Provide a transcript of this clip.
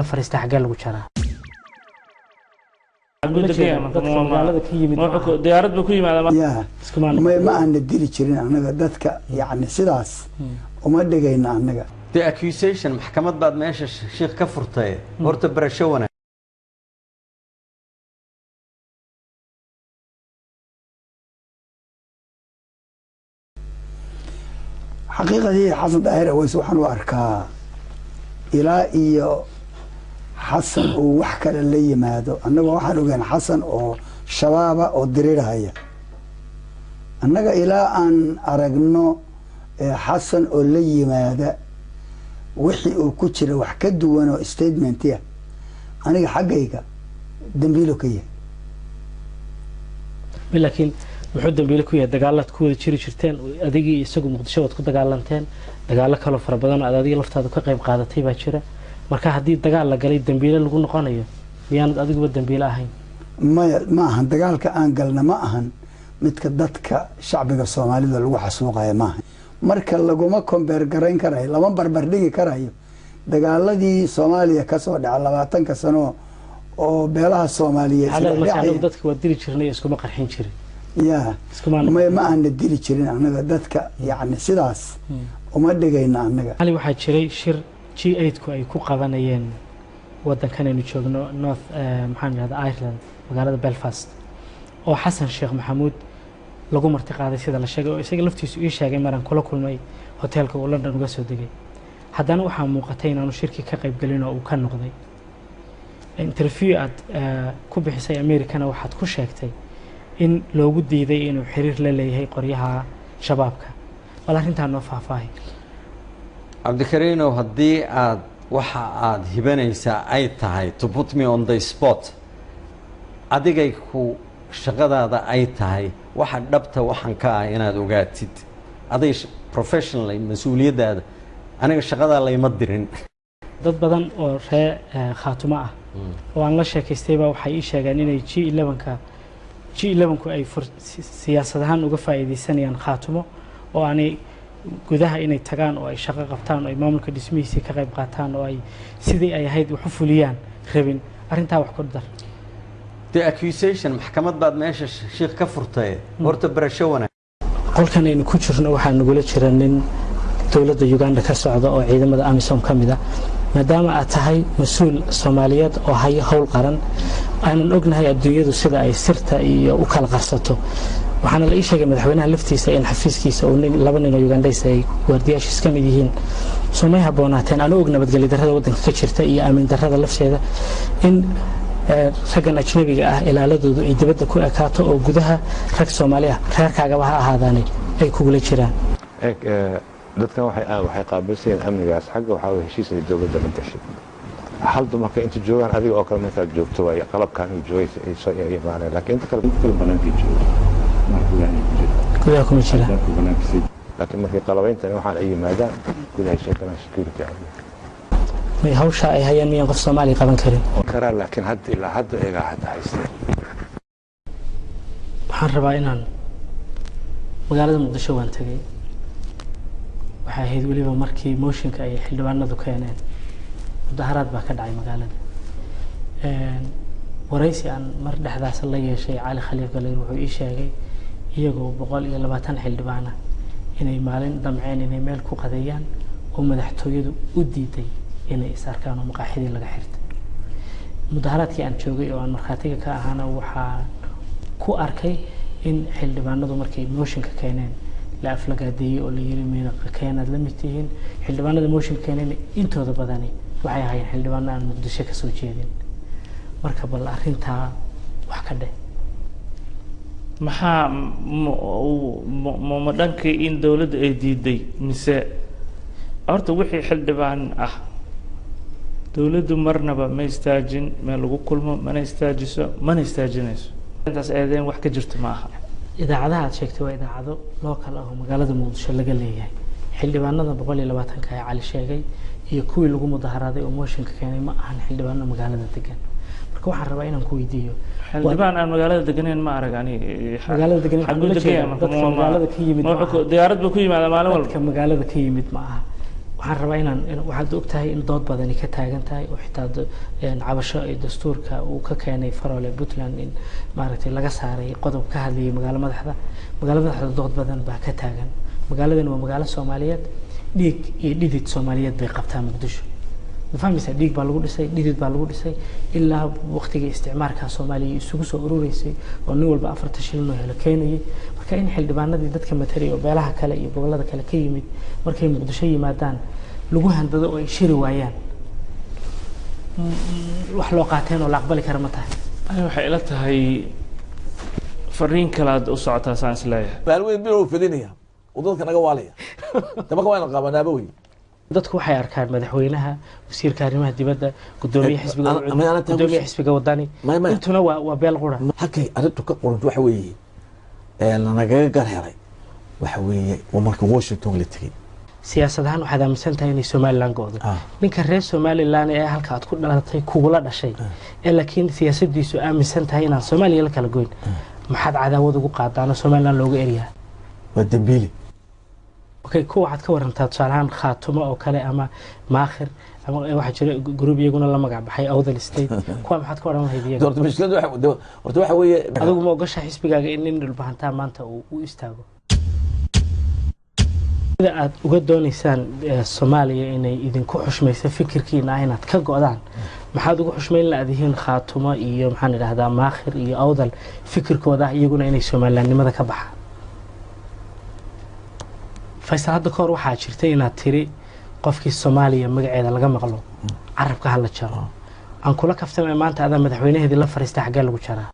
فريست حق لو جرى diyaarad buu ku yimaadaa ma aan diri jirin anaga dadka yani sidaas uma dhigayna anaga the accusation maxkamad baad meesha sheekh ka furtay horta barasho wana xaqiiqadii xasan daahir aways waxaan u arkaa ilaa iyo xasan oo wax kale la yimaado annaga waxaan ogaan xasan oo shabaaba oo diriraya annaga ilaa aan aragno xasan oo la yimaada wixii uu ku jira wax ka duwan oo statement ah aniga xaggayga dambiilo ka yahay laakiin wuxuu dambiilo ku yahay dagaalad ku wada jiri jirteen adigii isagu muqdisho wad ku dagaalanteen dagaalo kale fara badan oo adiga laftaada ka qayb qaadatay baa jira marka hadii dagaal la galay dambiilo lagu noqonayo miyaan adiguba dambiilo ahayn ma ahan dagaalka aan galna ma ahan midka dadka shacbiga Soomaalida lagu xasuuqayo ma ahan marka laguma kombeer garayn karayo lama barbar dhigi karayo dagaaladii Soomaaliya ka soo dhacay 20 sano oo beelaha Soomaaliyeed xalay dadka wad diri jirnay iskuma qarxin jirin ma aan diri jirin anaga dadka yani sidaas uma dhigayna anaga hali waxa jiray shir G8 ku ay ku qabanayeen wadankan aynu joogno North maxamed Ireland magaalada Belfast oo Xasan Sheekh Maxamuud lagu marti qaaday sida la sheegay oo isaga laftiisu ii sheegay maraan kula kulmay hotelka oo London uga soo degay haddana waxa muuqatay inaanu shirki ka qayb galin oo uu ka noqday interview aad ku bixisay Americana waxaad ku sheegtay in loogu diiday inuu xiriir la leeyahay qoryaha shabaabka wala arinta noo faahfaahay Abdikariino haddii aad waxa aad hibanaysaa ay tahay to put me on the spot adigay ku shaqadaada ay tahay waxa dhabta waxan ka ah inaad ogaatid aday professionally mas'uuliyadaada aniga shaqada la ima dirin dad badan oo ree khaatuma ah oo aan la sheekaystayba waxay ii sheegeen inay G11 ku ay siyaasadahan uga faa'iideysanayaan khaatumo oo aanay gudaha inay tagaan oo ay shaqo qabtaan oo ay maamulka dhismihiisa ka qayb qaataan oo ay sidii ay ahayd wax u fuliyaan rabin arinta wax ku dar the accusation maxkamad baad meesha sheekh ka furtay horta barasho wana qolkan aynu ku jirno waxaan nagula jiraa nin dawladda Uganda ka socda oo ciidamada AMISOM kamida maadaama aad tahay mas'uul Soomaaliyeed oo hay hawl qaran aanan ognahay adduunyadu sida ay sirta iyo u kala qarsato waxaana la ii sheegay madaxweynaha laftiisa in xafiiskiisa oo laba nin oo Ugandaysa ay waardiyaashiis ka mid yihiin Soomaaliya haboonaateen aan og nabadgelyo darrada wadanka ka jirta iyo aamin darrada lafteeda in raggan ajnabiga ah ilaaladoodu ay dibadda ku ekaato oo gudaha rag Soomaaliya reerkaaga waxa ahaadaanay ay kugula jiraan dadkan waxay qaabilseen amnigaas xagga waxa uu heshiis ay dawladda la gashay hal dumarka inta joogan adiga oo kale markaad joogto way qalabkan u joogaysa ay soo imaanayaan laakiin inta kale banaanka jooga gudaha kuma jira laakiin markay qalabayntan waxaan ay yimaadaan gudaha shaqada security may hawsha ay hayaan miyaan qof Soomaali qaban karin karaa laakiin hadda ilaa hadda eega hadda haystay waxaan rabaa inaan magaalada Muqdisho waan tagay waxay ahayd waliba markii mooshinka ay xildhibaanadu keeneen mudaharaad baa ka dhacay magaalada waraysi aan mar dhexdaas la yeeshay Cali Khaliif Galeer wuxuu ii sheegay iyagoo 120 xildhibaan ah inay maalin damceen inay meel ku qadeeyaan oo madaxtooyadu u diiday inay isarkaan oo maqaaxidii laga xirtay mudaharaadkii aan joogay oo aan marxaatiga ka ahaana waxaa ku arkay in xildhibaanadu markay mooshinka keeneen la aflagaadeeyay oo la yiri meena keenad la mid yihiin xildhibaanada mooshinka keeneen intooda badani waxay ahaayeen xildhibaano aan Muqdisho ka soo jeedin marka bal arinta wax ka dheh maxaa ma dhankii in dawladda ay diiday mise horta wixii xildhibaan ah dawladdu marnaba ma istaajin meel lagu kulmo mana istaajiso mana istaajinayso intaas eedeen wax ka jirto ma aha idaacadaha aad sheegtay waa idaacado local ah oo magaalada Muqdisho laga leeyahay xildhibaanada 120 ka Cali sheegay iyo kuwii lagu mudaharaaday oo mooshinka keenay ma ahan xildhibaano magaalada degan marka waxaan rabaa inaan ku weydiiyo xildhibaan aan magaalada deganeen ma arag ani magaalada degan magaalada ka yimid diyaarad buu ku yimaadaa maalin walba magaalada ka yimid ma aha waxaan rabaa inaan waxaad ogtahay in dood badani ka taagan tahay oo xitaa cabasho ay dastuurka uu ka keenay Farole Puntland in maaragtay laga saaray qodob ka hadlayay magaalada madaxda dood badan baa ka taagan magaaladan waa magaalo Soomaaliyeed dhiig iyo dhidid Soomaaliyeed bay qabtaa Muqdisho fahmaysa dhiig baa lagu dhisay dhidid baa lagu dhisay ilaa waqtiga isticmaalka Soomaaliya isugu soo urureysay oo nin walba 40 shilin oo helo keenayay marka in xildhibaanadii dadka matari oo beelaha kale iyo gobolada kale ka yimid markay Muqdisho yimaadaan lagu handado oo ay shiri waayaan wax loo qaateen oo la aqbali kara ma tahay waxay ila tahay fariin kale aad u socotaa saan isleeyahay maalweyn bilow fidinaya oo dadka naga waalaya tabaka waan qaabanaaba way dadku waxay arkaan madaxweynaha wasiirka arrimaha dibadda gudoomiyaha xisbiga wadani intuna waa beel qura halkay arintu ka qoran waxa weeye naga garheelay waxa weeye marka Washington la tagay siyaasadahan waxaad aaminsan tahay inay Somaliland goodo ninka reer Somaliland ee halka aad ku dhalatay kuula dhashay ee laakiin siyaasadiisu aaminsan tahay inaan Soomaaliya la kala goyn maxaad cadaawad ugu qaadaan Somaliland looga eriyaa waa dambiili okay kuwa waxaad ka warantaa tusaalahan khaatumo oo kale ama maakhir ama waxa jira group iyaguna la magac baxay Awdal State kuwa maxaad ka waran lahayd iyaga horta mushkiladu waxa weeye adigu ma ogashaa xisbigaaga in dhulbahantaa maanta uu istaago sida aad uga doonaysaan Soomaaliya inay idinku xushmayso fikirkiina inaad ka go'daan maxaad ugu xushmayn laadihiin khaatumo iyo maxaan idhaahdaa maakhir iyo Awdal fikirkooda iyaguna inay Soomaalilandnimada ka baxaan Faysal hadda koor waxaa jirtay inaad tiri qofkii Soomaaliya magaceeda laga maqlo carabka hala jaro aan kula kaftamay maanta adaa madaxweynaheedii la fariistay xagee lagu jaraa